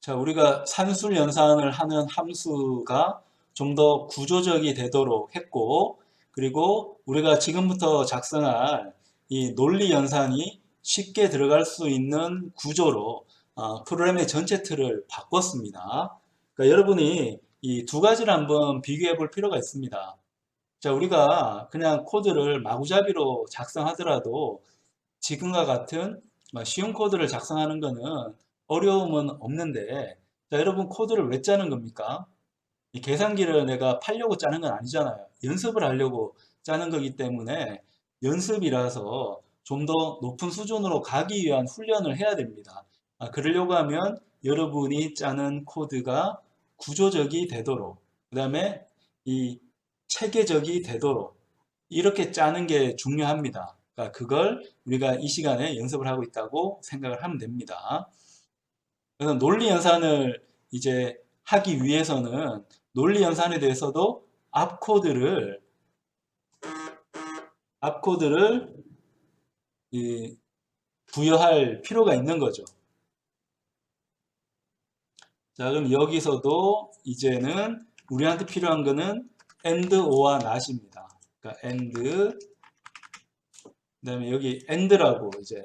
자, 우리가 산술 연산을 하는 함수가 좀 더 구조적이 되도록 했고, 그리고 우리가 지금부터 작성할 이 논리 연산이 쉽게 들어갈 수 있는 구조로 프로그램의 전체 틀을 바꿨습니다. 그러니까 여러분이 이 두 가지를 한번 비교해 볼 필요가 있습니다. 자, 우리가 그냥 코드를 마구잡이로 작성하더라도 지금과 같은 쉬운 코드를 작성하는 거는 어려움은 없는데, 자, 여러분 코드를 왜 짜는 겁니까? 이 계산기를 내가 팔려고 짜는 건 아니잖아요. 연습을 하려고 짜는 거기 때문에 연습이라서 좀 더 높은 수준으로 가기 위한 훈련을 해야 됩니다. 그러려고 하면 여러분이 짜는 코드가 구조적이 되도록, 그 다음에 이 체계적이 되도록 이렇게 짜는 게 중요합니다. 그러니까 그걸 우리가 이 시간에 연습을 하고 있다고 생각을 하면 됩니다. 그래서 논리 연산을 이제 하기 위해서는 논리 연산에 대해서도 앞코드를 부여할 필요가 있는 거죠. 자, 그럼 여기서도 이제는 우리한테 필요한 거는 and, or와 not입니다. 그러니까 and, 그다음에 여기 and라고 이제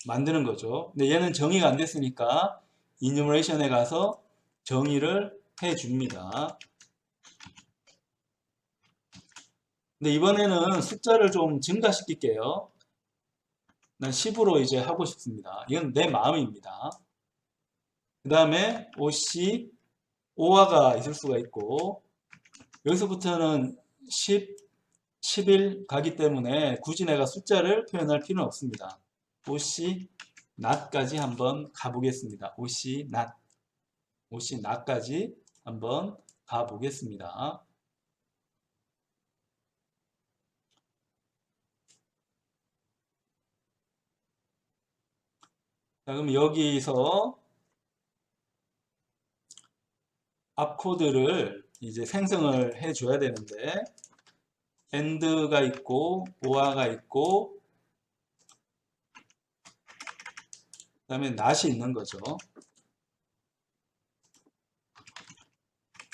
만드는 거죠. 근데 얘는 정의가 안 됐으니까 enumeration에 가서 정의를 해 줍니다. 근데 이번에는 숫자를 좀 증가시킬게요. 난 10으로 이제 하고 싶습니다. 이건 내 마음입니다. 그 다음에 OC, 오화가 있을 수가 있고, 여기서부터는 10, 11 가기 때문에 굳이 내가 숫자를 표현할 필요는 없습니다. OC, not까지 한번 가보겠습니다. OC, not, OC, not까지 한번 가보겠습니다. 자, 그럼 여기서 앞코드를 이제 생성을 해줘야 되는데, and가 있고, or가 있고, 그 다음에 not이 있는 거죠.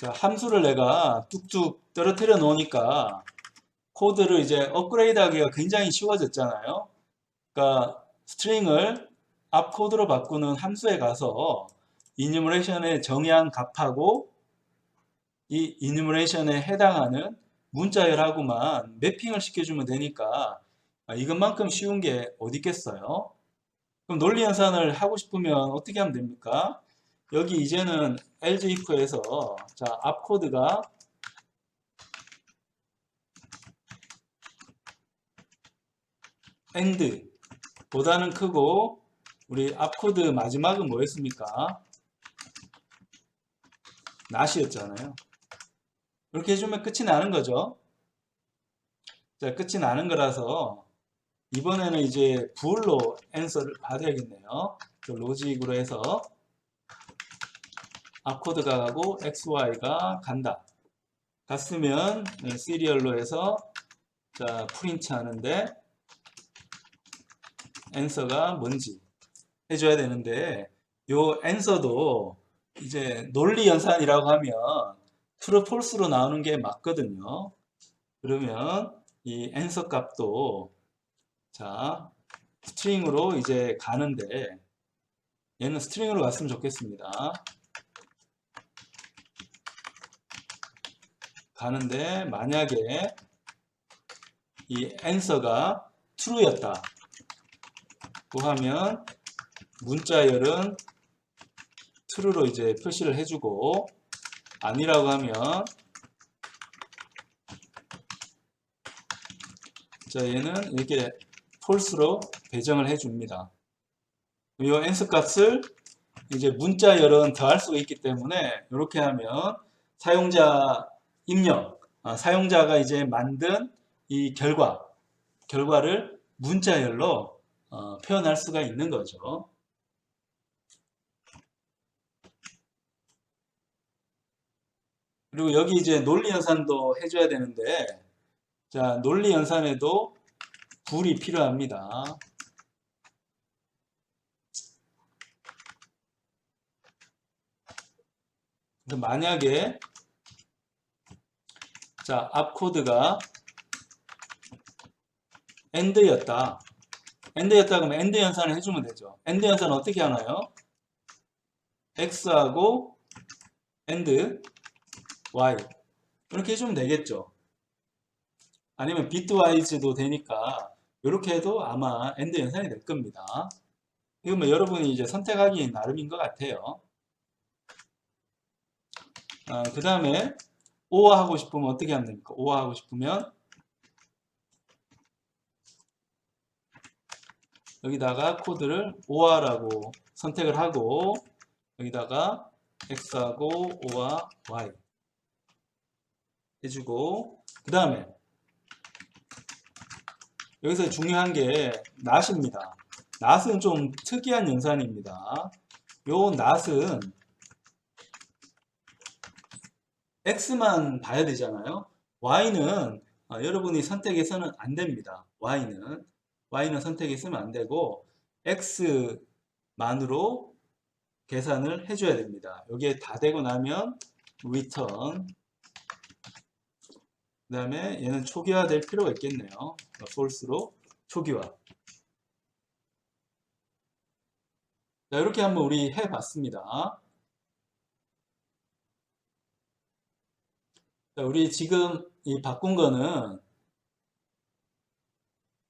자, 함수를 내가 뚝뚝 떨어뜨려 놓으니까 코드를 이제 업그레이드 하기가 굉장히 쉬워졌잖아요. 그러니까 스트링을 앞 코드로 바꾸는 함수에 가서 이뉴머레이션의 정의한 값하고 이 이뉴머레이션에 해당하는 문자열하고만 매핑을 시켜주면 되니까 이것만큼 쉬운 게 어디 있겠어요? 그럼 논리 연산을 하고 싶으면 어떻게 하면 됩니까? 여기 이제는 else if에서 자, 앞 코드가 and 보다는 크고 우리 앞 코드 마지막은 뭐였습니까? not이었잖아요. 이렇게 해주면 끝이 나는 거죠. 자, 끝이 나는 거라서 이번에는 이제 bool로 answer를 받아야겠네요. 로직으로 해서 앞 코드가 가고 xy가 간다. 갔으면 시리얼로 해서 자, 프린트 하는데 answer가 뭔지 해줘야 되는데 요 answer도 이제 논리 연산이라고 하면 true, false로 나오는 게 맞거든요. 그러면 이 answer 값도 자 스트링으로 이제 가는데 얘는 스트링으로 갔으면 좋겠습니다. 가는데 만약에 이 answer가 true였다 고 하면 문자열은 true로 이제 표시를 해주고 아니라고 하면 자 얘는 이렇게 false로 배정을 해줍니다. 이 answer 값을 이제 문자열은 더할 수가 있기 때문에 이렇게 하면 사용자 입력, 사용자가 이제 만든 이 결과를 문자열로 표현할 수가 있는 거죠. 그리고 여기 이제 논리 연산도 해줘야 되는데, 자, 논리 연산에도 bool이 필요합니다. 만약에 자, 앞 코드가 AND였다. AND였다 그러면 AND 연산을 해주면 되죠. AND 연산은 어떻게 하나요? X하고 AND Y 이렇게 해주면 되겠죠. 아니면 비트와이즈도 되니까 이렇게 해도 아마 AND 연산이 될 겁니다. 이건 뭐 여러분이 이제 선택하기 나름인 것 같아요. 그 다음에 OR 하고 싶으면 어떻게 하면 됩니까? OR 하고 싶으면 여기다가 코드를 OR라고 선택을 하고 여기다가 X하고 O와 Y 해주고 그 다음에 여기서 중요한 게 not입니다. not은 좀 특이한 연산입니다. 요 not은 X만 봐야 되잖아요. Y는 여러분이 선택해서는 안 됩니다. Y는 선택했으면 안 되고 X만으로 계산을 해줘야 됩니다. 여기에 다 되고 나면 return 그 다음에 얘는 초기화 될 필요가 있겠네요. false로 초기화. 자, 이렇게 한번 우리 해봤습니다. 자, 우리 지금 이 바꾼 거는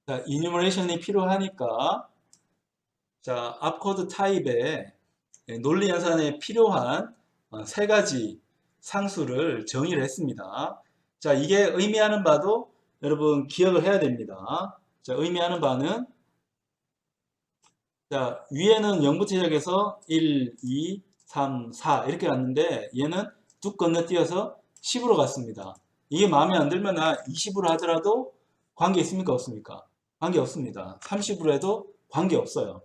자, 이뉴머레이션이 필요하니까 자, 앞코드 타입에 논리 연산에 필요한 세 가지 상수를 정의를 했습니다. 자, 이게 의미하는 바도 여러분 기억을 해야 됩니다. 자, 의미하는 바는 자, 위에는 0부터 시작해서 1, 2, 3, 4 이렇게 갔는데 얘는 뚝 건너뛰어서 10으로 갔습니다. 이게 마음에 안 들면 20으로 하더라도 관계 있습니까? 없습니까? 관계 없습니다. 30으로 해도 관계 없어요.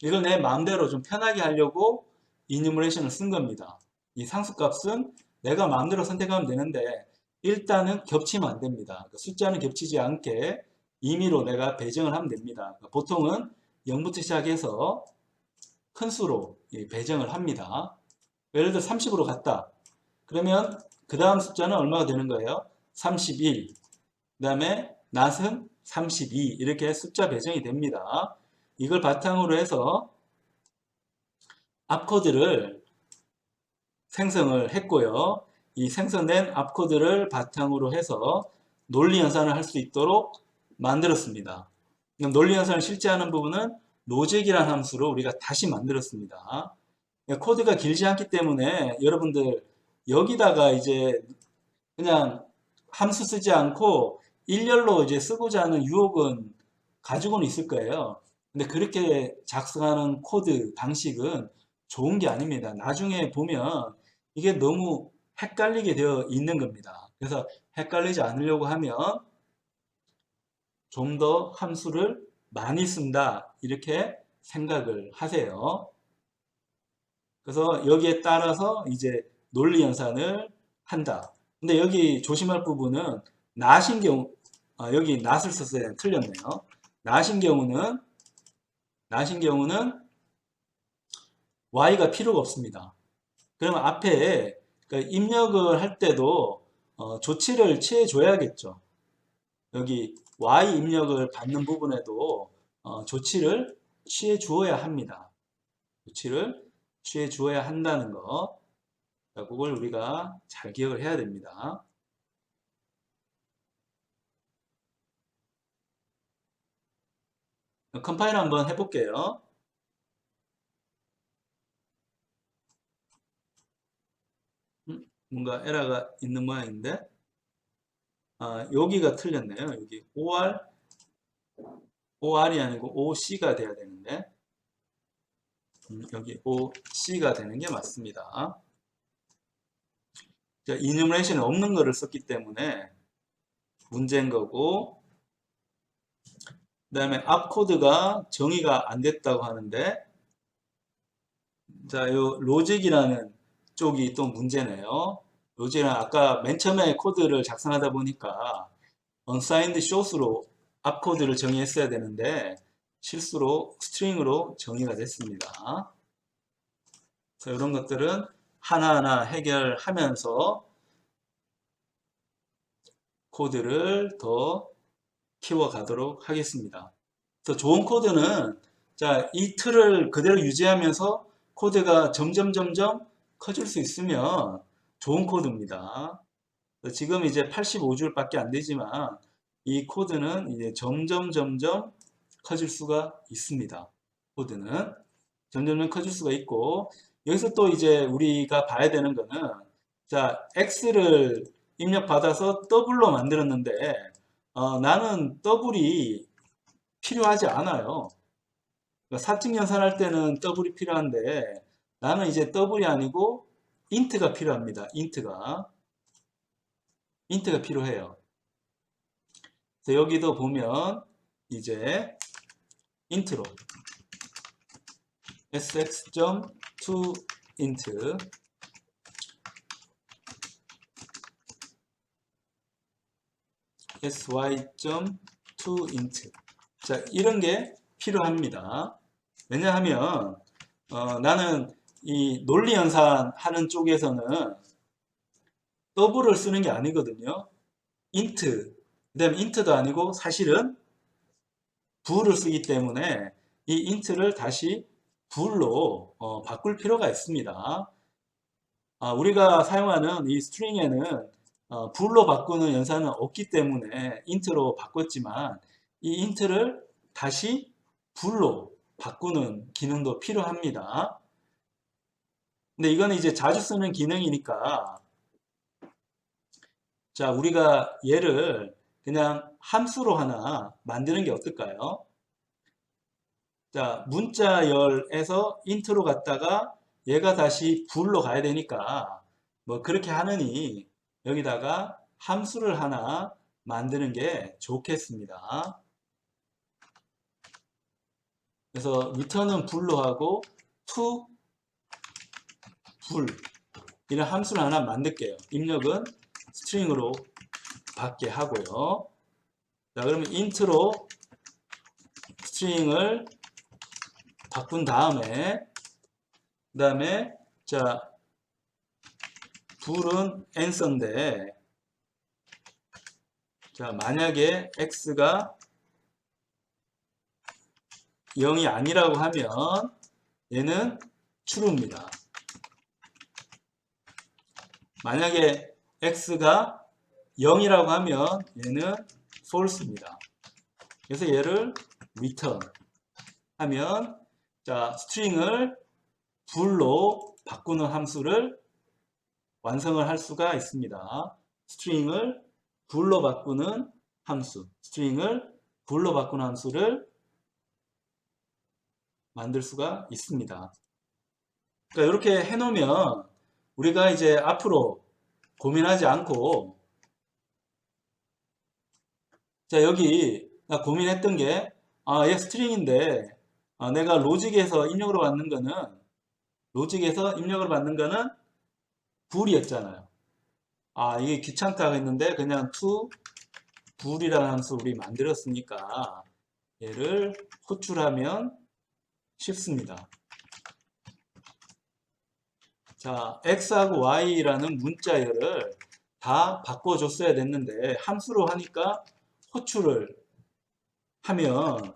이걸 내 마음대로 좀 편하게 하려고 이뉴머레이션을 쓴 겁니다. 이 상수값은 내가 마음대로 선택하면 되는데 일단은 겹치면 안 됩니다. 숫자는 겹치지 않게 임의로 내가 배정을 하면 됩니다. 보통은 0부터 시작해서 큰 수로 배정을 합니다. 예를 들어 30으로 갔다. 그러면 그 다음 숫자는 얼마가 되는 거예요? 31. 그 다음에 not은 32. 이렇게 숫자 배정이 됩니다. 이걸 바탕으로 해서 앞코드를 생성을 했고요. 이 생성된 앞코드를 바탕으로 해서 논리 연산을 할 수 있도록 만들었습니다. 논리 연산을 실제하는 부분은 로직이라는 함수로 우리가 다시 만들었습니다. 코드가 길지 않기 때문에 여러분들 여기다가 이제 그냥 함수 쓰지 않고 일렬로 이제 쓰고자 하는 유혹은 가지고는 있을 거예요. 근데 그렇게 작성하는 코드 방식은 좋은 게 아닙니다. 나중에 보면 이게 너무 헷갈리게 되어 있는 겁니다. 그래서 헷갈리지 않으려고 하면 좀 더 함수를 많이 쓴다 이렇게 생각을 하세요. 그래서 여기에 따라서 이제 논리 연산을 한다. 근데 여기 조심할 부분은 not인 경우 여기 not을 썼어요. 틀렸네요. not인 경우는 y가 필요가 없습니다. 그러면 앞에 입력을 할 때도 조치를 취해 줘야겠죠. 여기 y 입력을 받는 부분에도 조치를 취해 주어야 합니다. 조치를 취해 주어야 한다는 거. 그걸 우리가 잘 기억을 해야 됩니다. 컴파일 한번 해볼게요. 뭔가 에러가 있는 모양인데 여기가 틀렸네요. 여기 OR이 아니고 OC가 돼야 되는데 여기 OC가 되는 게 맞습니다. 이뉴머레이션이 없는 거를 썼기 때문에 문제인 거고 그 다음에 앞 코드가 정의가 안 됐다고 하는데 자, 요 로직이라는 쪽이 또 문제네요. 로직은 아까 맨 처음에 코드를 작성하다 보니까 unsigned shows로 앞 코드를 정의했어야 되는데 실수로 스트링으로 정의가 됐습니다. 그래서 이런 것들은 하나하나 해결하면서 코드를 더 키워가도록 하겠습니다. 그래서 좋은 코드는 자, 이 틀을 그대로 유지하면서 코드가 점점 커질 수 있으면 좋은 코드입니다. 지금 이제 85줄밖에 안 되지만 이 코드는 이제 점점 커질 수가 있습니다. 코드는 점점 커질 수가 있고, 여기서 또 이제 우리가 봐야 되는 거는, 자, X를 입력받아서 더블로 만들었는데 나는 더블이 필요하지 않아요. 그러니까 사칙 연산할 때는 더블이 필요한데 나는 이제 더블이 아니고 인트가 필요합니다. 인트가 필요해요. 그래서 여기도 보면 이제 인트로 sx.toInt sy.toInt 자, 이런 게 필요합니다. 왜냐하면 나는 이 논리 연산하는 쪽에서는 더블을 쓰는 게 아니거든요. int, 그 다음에 int도 아니고 사실은 bool을 쓰기 때문에 이 int를 다시 bool로 바꿀 필요가 있습니다. 우리가 사용하는 이 string에는 bool로 바꾸는 연산은 없기 때문에 int로 바꿨지만 이 int를 다시 bool로 바꾸는 기능도 필요합니다. 근데 이거는 이제 자주 쓰는 기능이니까 자, 우리가 얘를 그냥 함수로 하나 만드는 게 어떨까요? 자, 문자열에서 int로 갔다가 얘가 다시 bool로 가야 되니까 뭐 그렇게 하느니 여기다가 함수를 하나 만드는 게 좋겠습니다. 그래서 return은 bool로 하고 to bool 이런 함수를 하나 만들게요. 입력은 스트링으로 받게 하고요. 자, 그러면 int로 스트링을 바꾼 다음에 자, bool은 answer인데 자, 만약에 x가 0이 아니라고 하면 얘는 true입니다. 만약에 x가 0이라고 하면 얘는 false입니다. 그래서 얘를 return 하면 자, 스트링을 bool로 바꾸는 함수를 완성을 할 수가 있습니다. 스트링을 bool로 바꾸는 함수, 스트링을 bool로 바꾸는 함수를 만들 수가 있습니다. 그러니까 이렇게 해놓으면 우리가 이제 앞으로 고민하지 않고 자, 여기 나 고민했던 게 얘 스트링인데 내가 로직에서 입력으로 받는 거는 bool이었잖아요. 이게 귀찮다 했는데 그냥 to bool이라는 함수 우리 만들었으니까 얘를 호출하면 쉽습니다. 자, x하고 y라는 문자열을 다 바꿔줬어야 됐는데 함수로 하니까 호출을 하면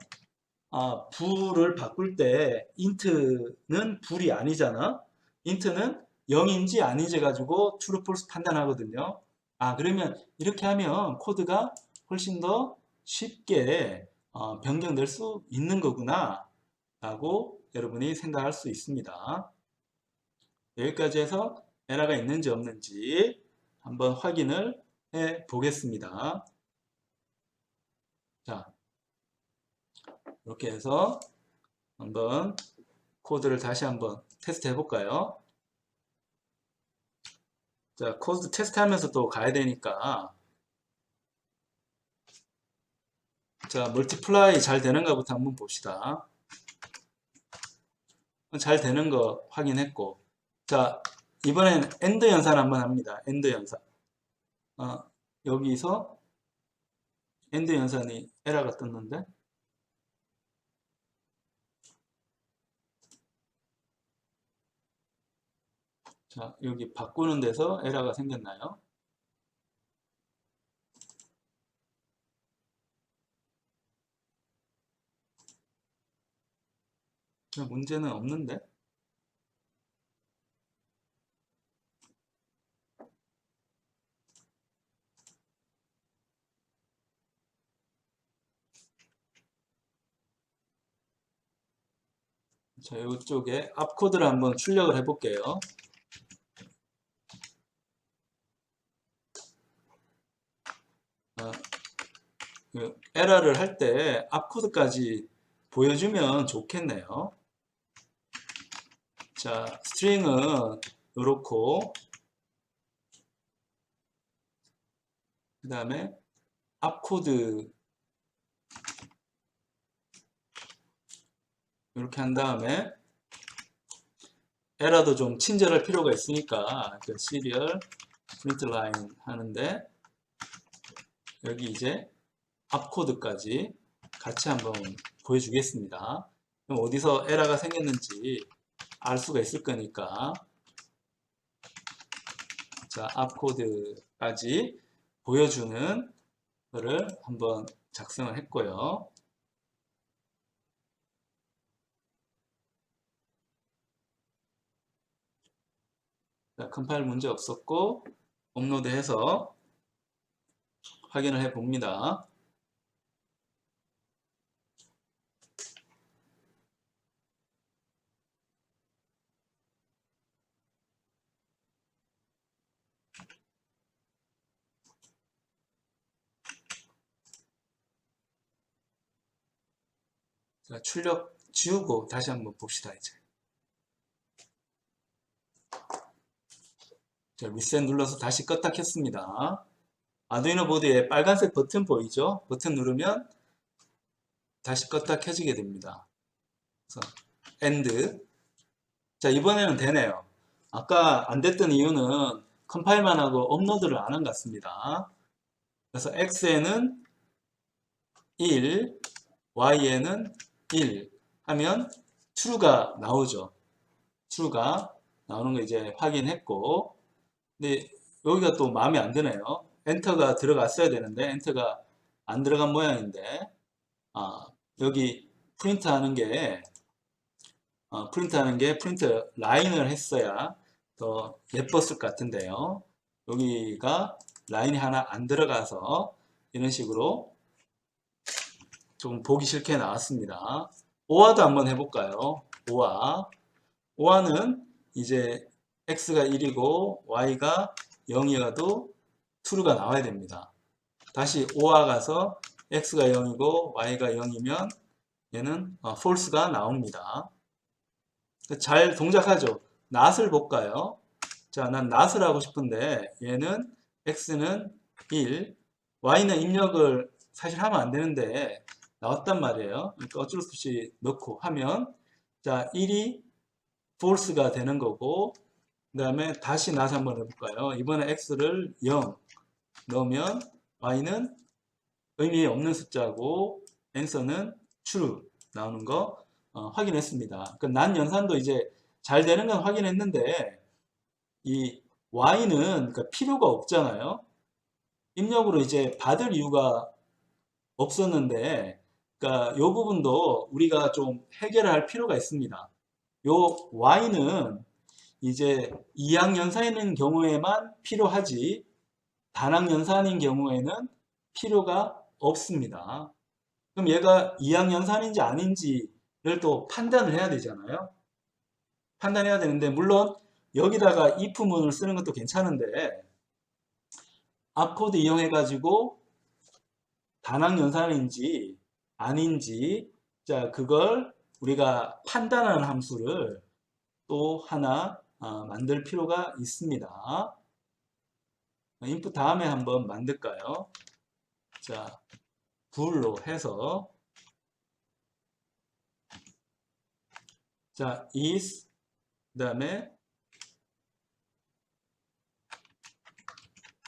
bool을 바꿀 때 int는 bool이 아니잖아. int는 0인지 아닌지 가지고 true, false 판단하거든요. 그러면 이렇게 하면 코드가 훨씬 더 쉽게 변경될 수 있는 거구나 라고 여러분이 생각할 수 있습니다. 여기까지 해서 에러가 있는지 없는지 한번 확인을 해 보겠습니다. 자, 이렇게 해서 한번 코드를 다시 한번 테스트 해볼까요? 자, 코드 테스트 하면서 또 가야 되니까 자, 멀티플라이 잘 되는가부터 한번 봅시다. 잘 되는 거 확인했고 자, 이번엔 엔드 연산 한번 합니다. 엔드 연산 여기서 엔드 연산이 에러가 떴는데 자, 여기 바꾸는 데서 에러가 생겼나요? 문제는 없는데? 자, 이쪽에 앞코드를 한번 출력을 해볼게요. 에러를 할 때 앞코드까지 보여주면 좋겠네요. 자, 스트링은 이렇고, 그 다음에 앞코드 이렇게 한 다음에 에러도 좀 친절할 필요가 있으니까 시리얼 프린트 라인 하는데 여기 이제 앞코드까지 같이 한번 보여주겠습니다. 그럼 어디서 에러가 생겼는지 알 수가 있을 거니까 자, 앞코드까지 보여주는 거를 한번 작성을 했고요. 자, 컴파일 문제 없었고 업로드해서 확인을 해 봅니다. 자, 출력 지우고 다시 한번 봅시다. 이제 자, 리셋 눌러서 다시 껐다 켰습니다. 아두이노 보드에 빨간색 버튼 보이죠? 버튼 누르면 다시 껐다 켜지게 됩니다. 그래서 엔드. 자, 이번에는 되네요. 아까 안 됐던 이유는 컴파일만 하고 업로드를 안 한 것 같습니다. 그래서 X에는 1, Y에는 1 하면 true가 나오죠. true가 나오는 거 이제 확인했고, 근데 여기가 또 마음에 안 드네요. 엔터가 들어갔어야 되는데 엔터가 안 들어간 모양인데, 여기 프린트하는 게 프린트 라인을 했어야 더 예뻤을 것 같은데요. 여기가 라인이 하나 안 들어가서 이런 식으로 조금 보기 싫게 나왔습니다. 오화도 한번 해볼까요? 오화는 이제 x가 1이고 y가 0이어도 true가 나와야 됩니다. 다시 오화 가서 x가 0이고 y가 0이면 얘는 false가 나옵니다. 잘 동작하죠. 낫을 볼까요? 자, 난 낫을 하고 싶은데 얘는 x는 1, y는 입력을 사실 하면 안 되는데 나왔단 말이에요. 그러니까 어쩔 수 없이 넣고 하면 자, 1이 false가 되는 거고 그 다음에 다시 낫 한번 해볼까요? 이번에 x를 0 넣으면 y는 의미 없는 숫자고 answer는 true 나오는 거 확인했습니다. 그 난 연산도 이제 잘 되는 건 확인했는데 이 y는 그러니까 필요가 없잖아요. 입력으로 이제 받을 이유가 없었는데 그러니까 이 부분도 우리가 좀 해결을 할 필요가 있습니다. 요 y는 이제 이항연산인 경우에만 필요하지 단항연산인 경우에는 필요가 없습니다. 그럼 얘가 이항연산인지 아닌지를 또 판단을 해야 되잖아요. 판단해야 되는데 물론 여기다가 if문을 쓰는 것도 괜찮은데 앞코드 이용해 가지고 단항연산인지 아닌지 자 그걸 우리가 판단하는 함수를 또 하나 만들 필요가 있습니다. 인풋 다음에 한번 만들까요? 자, 불로 해서 자, is 그 다음에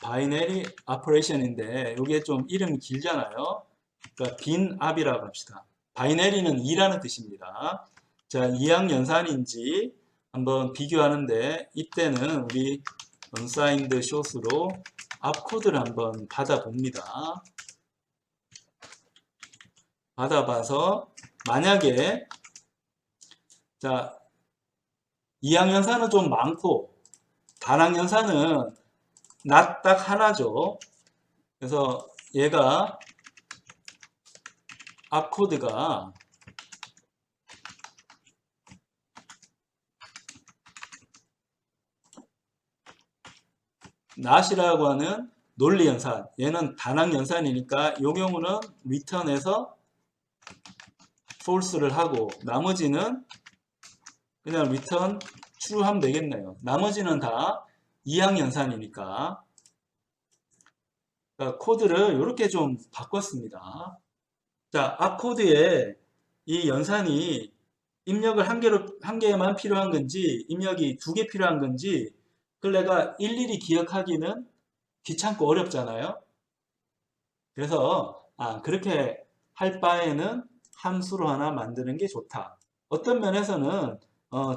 바이너리 오퍼레이션인데 이게 좀 이름이 길잖아요. 그러니까 빈 압이라고 합시다. 바이너리는 2라는 뜻입니다. 자, 이항연산인지 한번 비교하는데 이때는 우리 unsigned shows로 앞코드를 한번 받아봅니다. 받아봐서 만약에 자 이항연산은 좀 많고 단항연산은 딱 하나죠. 그래서 얘가 앞코드가 not이라고 하는 논리연산, 얘는 단항연산이니까 이 경우는 return에서 false를 하고 나머지는 그냥 return true 하면 되겠네요. 나머지는 다 이항연산이니까 그러니까 코드를 이렇게 좀 바꿨습니다. 자, 앞 코드에 이 연산이 입력을 한 개만 필요한 건지 입력이 2개 필요한 건지 그걸 내가 일일이 기억하기는 귀찮고 어렵잖아요. 그래서 그렇게 할 바에는 함수로 하나 만드는 게 좋다. 어떤 면에서는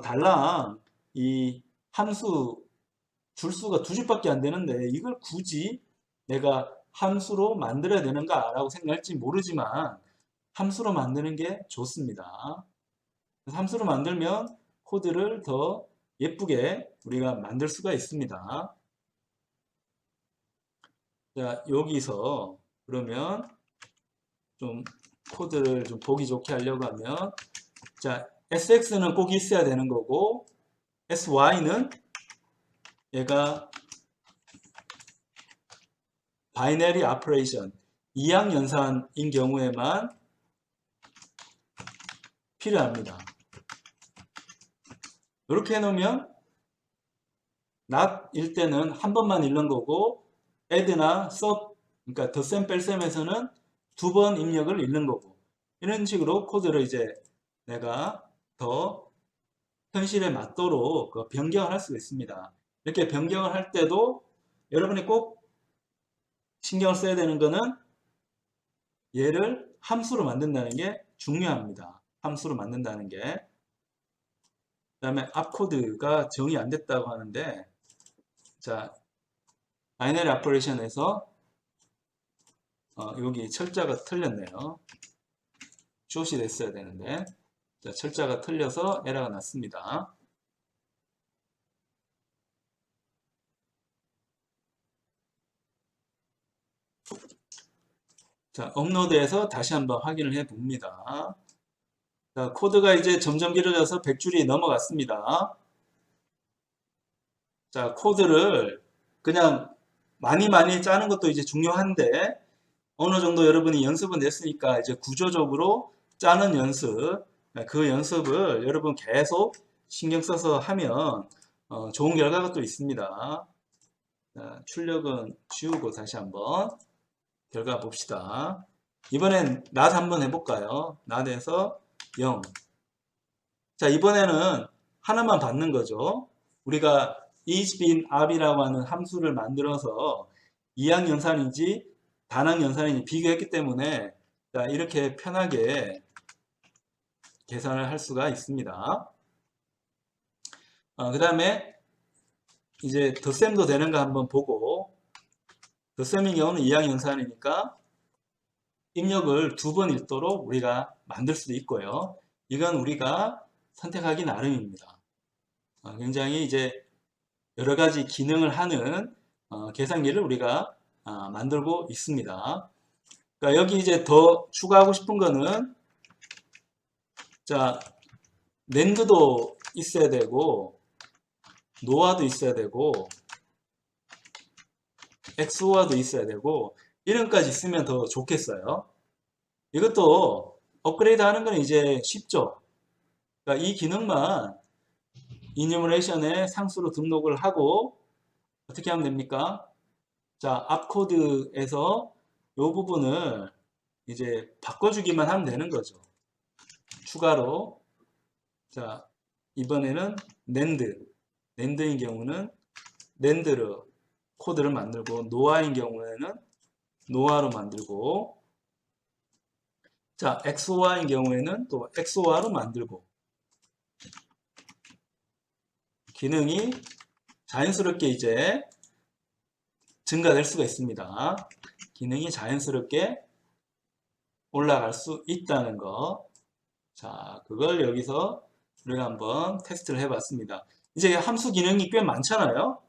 달랑 이 함수 줄수가 2줄밖에 안 되는데 이걸 굳이 내가 함수로 만들어야 되는가 라고 생각할지 모르지만 함수로 만드는 게 좋습니다. 함수로 만들면 코드를 더 예쁘게 우리가 만들 수가 있습니다. 자, 여기서 그러면 좀 코드를 좀 보기 좋게 하려고 하면 자, sx는 꼭 있어야 되는 거고 sy는 얘가 바이너리 오퍼레이션 이항연산인 경우에만 필요합니다. 이렇게 해놓으면 not일 때는 한 번만 읽는 거고 add나 sub 그러니까 덧셈 뺄셈에서는 2번 입력을 읽는 거고 이런 식으로 코드를 이제 내가 더 현실에 맞도록 변경을 할 수가 있습니다. 이렇게 변경을 할 때도 여러분이 꼭 신경을 써야 되는 거는 얘를 함수로 만든다는 게 중요합니다. 함수로 만든다는 게. 그 다음에 앞 코드가 정의 안 됐다고 하는데 자 바이너리 오퍼레이션에서 여기 철자가 틀렸네요. 숏이 됐어야 되는데 자, 철자가 틀려서 에러가 났습니다. 자, 업로드해서 다시 한번 확인을 해 봅니다. 자, 코드가 이제 점점 길어져서 100줄이 넘어갔습니다. 자, 코드를 그냥 많이 짜는 것도 이제 중요한데 어느 정도 여러분이 연습은 했으니까 이제 구조적으로 짜는 연습, 그 연습을 여러분 계속 신경 써서 하면 좋은 결과가 또 있습니다. 자, 출력은 지우고 다시 한번 결과 봅시다. 이번엔 not 한번 해볼까요? not에서 0. 자, 이번에는 하나만 받는 거죠. 우리가 is bin up이라고 하는 함수를 만들어서 이항연산인지 단항연산인지 비교했기 때문에 자, 이렇게 편하게 계산을 할 수가 있습니다. 그 다음에 이제 덧셈도 되는가 한번 보고 덧셈의 경우는 이항연산이니까 입력을 2번 읽도록 우리가 만들 수도 있고요. 이건 우리가 선택하기 나름입니다. 굉장히 이제 여러 가지 기능을 하는 계산기를 우리가 만들고 있습니다. 그러니까 여기 이제 더 추가하고 싶은 거는 자 낸드도 있어야 되고 노아도 있어야 되고 엑소아도 있어야 되고 이런 것까지 있으면 더 좋겠어요. 이것도 업그레이드 하는 건 이제 쉽죠. 그러니까 이 기능만 이뉴머레이션에 상수로 등록을 하고 어떻게 하면 됩니까? 자, 앞코드에서 이 부분을 이제 바꿔주기만 하면 되는 거죠. 추가로 자 이번에는 낸드인 경우는 낸드로 코드를 만들고 노아인 경우에는 노아로 만들고 자 엑소아인 경우에는 또 엑소아로 만들고 기능이 자연스럽게 이제 증가될 수가 있습니다. 기능이 자연스럽게 올라갈 수 있다는 거. 자, 그걸 여기서 우리가 한번 테스트를 해봤습니다. 이제 함수 기능이 꽤 많잖아요.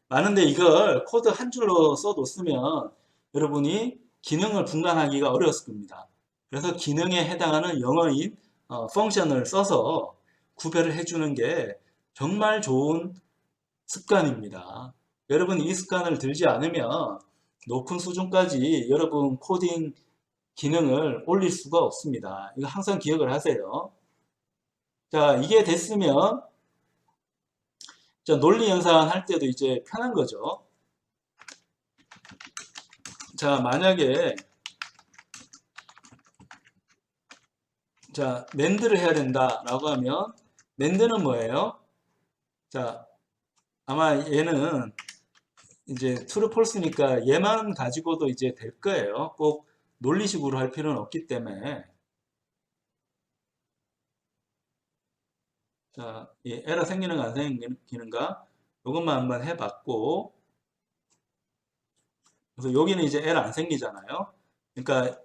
많은데 이걸 코드 한 줄로 써뒀으면 여러분이 기능을 분간하기가 어려웠을 겁니다. 그래서 기능에 해당하는 영어인 펑션을 써서 구별을 해주는 게 정말 좋은 습관입니다. 여러분 이 습관을 들지 않으면 높은 수준까지 여러분 코딩 기능을 올릴 수가 없습니다. 이거 항상 기억을 하세요. 자, 이게 됐으면 자, 논리 연산할 때도 이제 편한 거죠. 자, 만약에 자, 낸드를 해야 된다라고 하면 낸드는 뭐예요? 자, 아마 얘는 이제 true, false니까 얘만 가지고도 이제 될 거예요. 꼭 논리식으로 할 필요는 없기 때문에. 자, 이 에러 생기는가 안 생기는가 이것만 한번 해봤고, 그래서 여기는 이제 에러 안 생기잖아요. 그러니까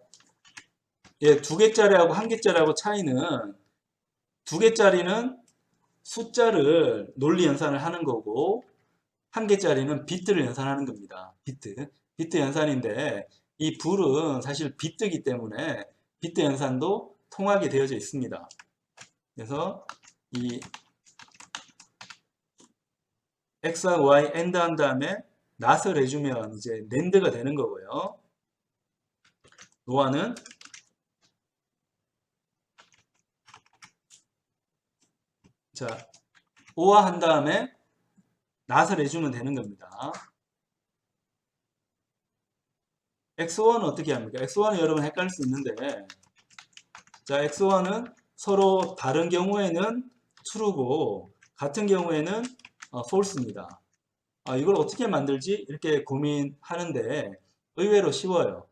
얘 두 개짜리하고 한 개짜리하고 차이는 두 개짜리는 숫자를 논리 연산을 하는 거고 한 개짜리는 비트를 연산하는 겁니다. 비트 연산인데 이 불은 사실 비트이기 때문에 비트 연산도 통하게 되어져 있습니다. 그래서 이 x와 y AND 한 다음에 not을 해주면 이제 NAND가 되는 거고요. 노아는 자 OR 한 다음에 not을 해주면 되는 겁니다. x1은 어떻게 합니까? x1은 여러분 헷갈릴 수 있는데 자 x1은 서로 다른 경우에는 true고 같은 경우에는 false입니다. 이걸 어떻게 만들지? 이렇게 고민하는데 의외로 쉬워요.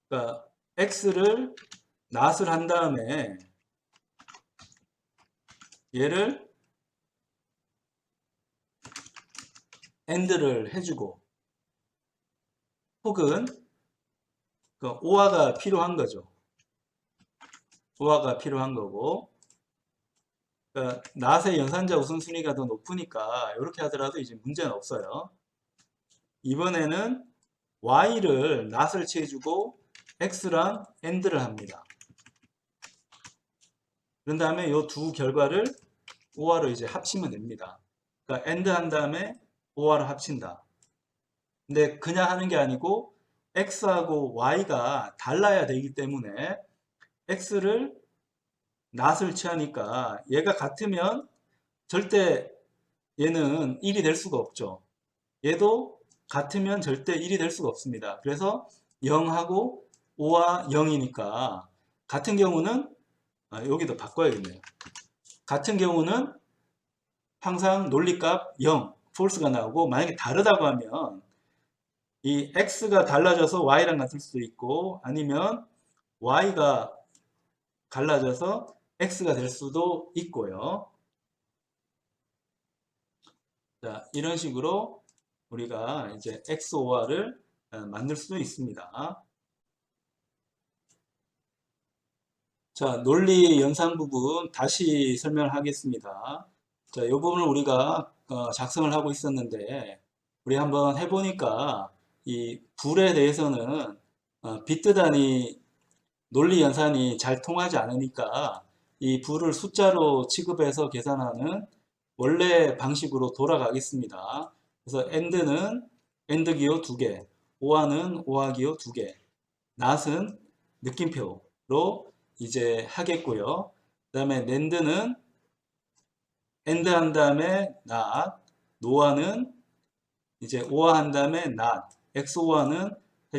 그러니까 x를 not을 한 다음에 얘를 AND를 해주고 혹은 OR가 필요한 거죠. OR가 필요한 거고 그러니까 not의 연산자 우선순위가 더 높으니까 이렇게 하더라도 이제 문제는 없어요. 이번에는 y를 not을 취해주고 x랑 AND를 합니다. 그런 다음에 이 두 결과를 OR로 이제 합치면 됩니다. 그러니까 AND 한 다음에 OR을 합친다. 근데 그냥 하는 게 아니고 x하고 y가 달라야 되기 때문에 x를 not을 취하니까 얘가 같으면 절대 얘는 1이 될 수가 없죠. 얘도 같으면 절대 1이 될 수가 없습니다. 그래서 0하고 5와 0이니까 같은 경우는 여기도 바꿔야겠네요. 같은 경우는 항상 논리값 0, false가 나오고 만약에 다르다고 하면 이 x가 달라져서 y랑 같을 수도 있고 아니면 y가 갈라져서 x가 될 수도 있고요. 자, 이런 식으로 우리가 이제 XOR을 만들 수도 있습니다. 자, 논리 연산 부분 다시 설명을 하겠습니다. 자, 이 부분을 우리가 작성을 하고 있었는데 우리 한번 해보니까 이 불에 대해서는 비트 단위 논리 연산이 잘 통하지 않으니까 이 불을 숫자로 취급해서 계산하는 원래 방식으로 돌아가겠습니다. 그래서 AND는 AND 기호 2개, OR는 OR 기호 2개, NOT은 느낌표로 이제 하겠고요. 그 다음에 NAND는 AND 한 다음에 NOT, NOR는 이제 OR 한 다음에 NOT, XOR는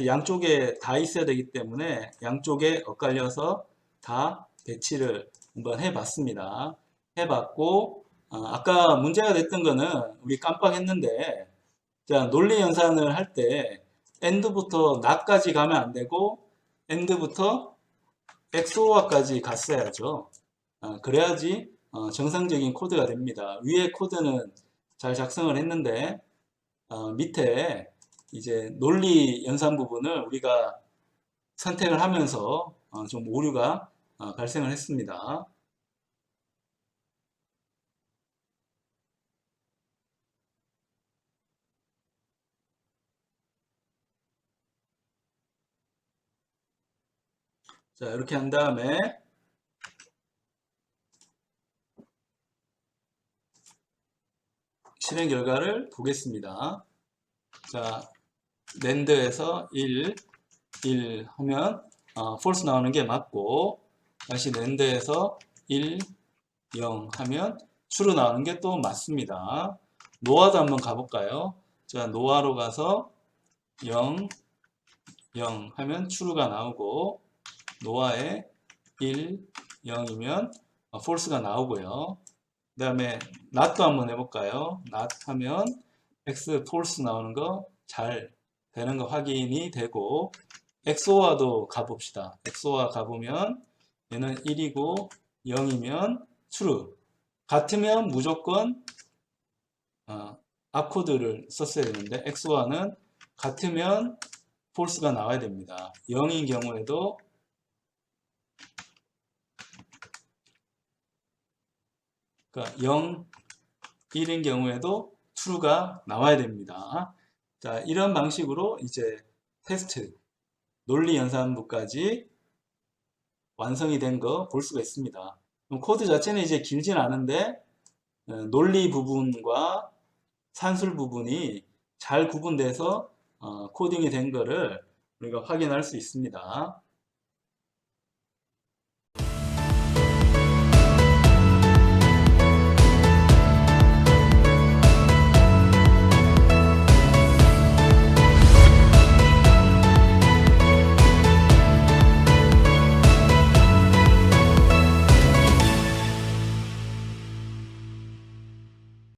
양쪽에 다 있어야 되기 때문에 양쪽에 엇갈려서 다 배치를 한번 해봤습니다. 해봤고 아까 문제가 됐던 거는 우리 깜빡했는데 자 논리 연산을 할 때 AND부터 NOT까지 가면 안 되고 AND부터 XOR까지 갔어야죠. 그래야지 정상적인 코드가 됩니다. 위에 코드는 잘 작성을 했는데 밑에 이제 논리 연산 부분을 우리가 선택을 하면서 좀 오류가 발생을 했습니다. 자, 이렇게 한 다음에 실행 결과를 보겠습니다. 자, 낸드에서 1 하면 false 나오는 게 맞고, 다시 낸드에서 1 0 하면 true 나오는 게 또 맞습니다. 노아도 한번 가볼까요? 자, 노아로 가서 0 하면 true가 나오고, 노아에 1 0이면 false가 나오고요. 그 다음에 not도 한번 해볼까요? not 하면 x false 나오는 거 잘 되는 거 확인이 되고, XOR도 가봅시다. XOR 가보면 얘는 1이고 0이면 true. 같으면 무조건 앞코드를 썼어야 되는데 XOR는 같으면 false가 나와야 됩니다. 0인 경우에도 그러니까 0, 1인 경우에도 true가 나와야 됩니다. 자, 이런 방식으로 이제 테스트, 논리 연산부까지 완성이 된 거 볼 수가 있습니다. 그럼 코드 자체는 이제 길진 않은데 논리 부분과 산술 부분이 잘 구분돼서 코딩이 된 거를 우리가 확인할 수 있습니다.